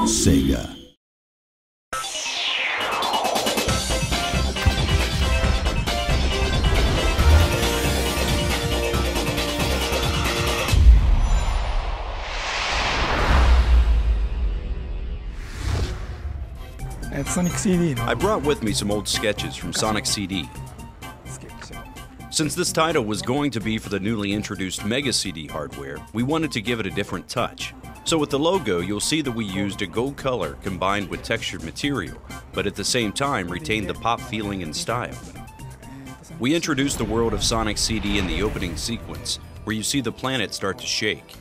Sega. I brought with me some old sketches from Sonic CD. Since this title was going to be for the newly introduced Mega CD hardware, we wanted to give it a different touch. So with the logo, you'll see that we used a gold color combined with textured material, but at the same time retained the pop feeling and style. We introduced the world of Sonic CD in the opening sequence, where you see the planet start to shake.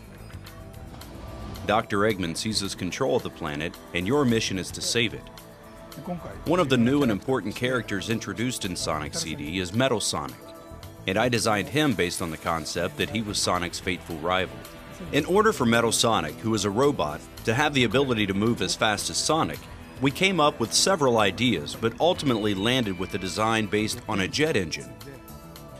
Dr. Eggman seizes control of the planet, and your mission is to save it. One of the new and important characters introduced in Sonic CD is Metal Sonic, and I designed him based on the concept that he was Sonic's fateful rival. In order for Metal Sonic, who is a robot, to have the ability to move as fast as Sonic, we came up with several ideas, but ultimately landed with a design based on a jet engine.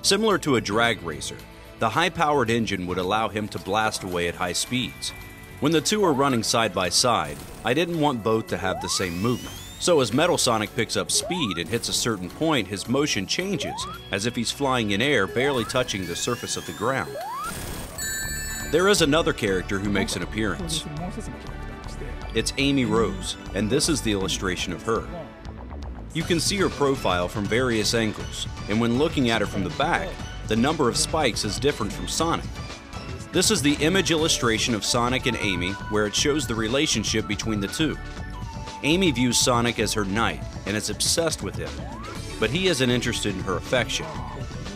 Similar to a drag racer, the high-powered engine would allow him to blast away at high speeds. When the two are running side by side, I didn't want both to have the same movement. So as Metal Sonic picks up speed and hits a certain point, his motion changes, as if he's flying in air, barely touching the surface of the ground. There is another character who makes an appearance. It's Amy Rose, and this is the illustration of her. You can see her profile from various angles, and when looking at her from the back, the number of spikes is different from Sonic. This is the image illustration of Sonic and Amy, where it shows the relationship between the two. Amy views Sonic as her knight and is obsessed with him, but he isn't interested in her affection.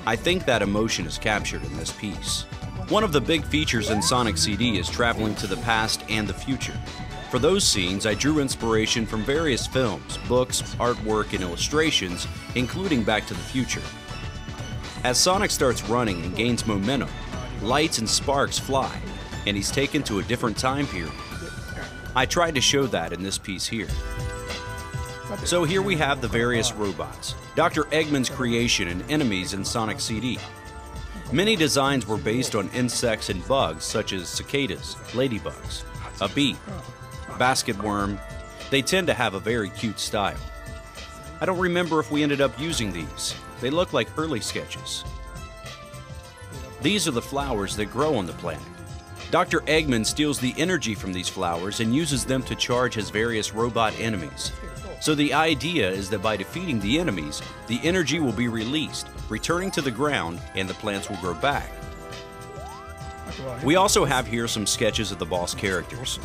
I think that emotion is captured in this piece. One of the big features in Sonic CD is traveling to the past and the future. For those scenes, I drew inspiration from various films, books, artwork, and illustrations, including Back to the Future. As Sonic starts running and gains momentum, lights and sparks fly, and he's taken to a different time period. I tried to show that in this piece here. So here we have the various robots, Dr. Eggman's creation and enemies in Sonic CD. Many designs were based on insects and bugs such as cicadas, ladybugs, a bee, basket worm. They tend to have a very cute style. I don't remember if we ended up using these. They look like early sketches. These are the flowers that grow on the planet. Dr. Eggman steals the energy from these flowers and uses them to charge his various robot enemies. So the idea is that by defeating the enemies, the energy will be released, returning to the ground, and the plants will grow back. We also have here some sketches of the boss characters.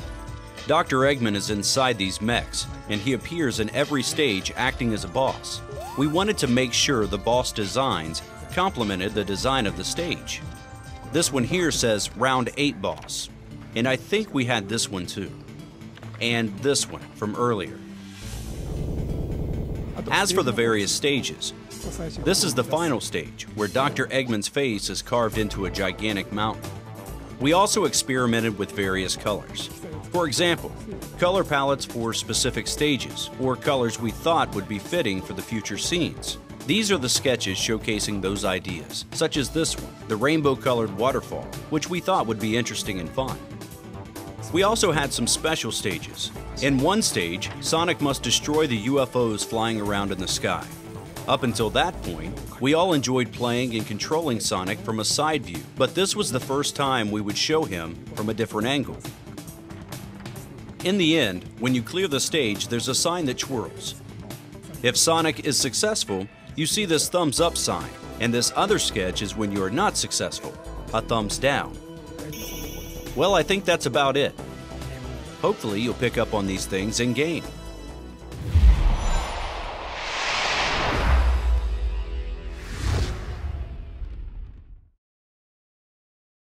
Dr. Eggman is inside these mechs, and he appears in every stage acting as a boss. We wanted to make sure the boss designs complemented the design of the stage. This one here says Round 8 Boss, and I think we had this one too. And this one from earlier. As for the various stages, this is the final stage, where Dr. Eggman's face is carved into a gigantic mountain. We also experimented with various colors. For example, color palettes for specific stages, or colors we thought would be fitting for the future scenes. These are the sketches showcasing those ideas, such as this one, the rainbow-colored waterfall, which we thought would be interesting and fun. We also had some special stages. In one stage, Sonic must destroy the UFOs flying around in the sky. Up until that point, we all enjoyed playing and controlling Sonic from a side view, but this was the first time we would show him from a different angle. In the end, when you clear the stage, there's a sign that twirls. If Sonic is successful, you see this thumbs up sign, and this other sketch is when you are not successful, a thumbs down. Well, I think that's about it. Hopefully you'll pick up on these things in game.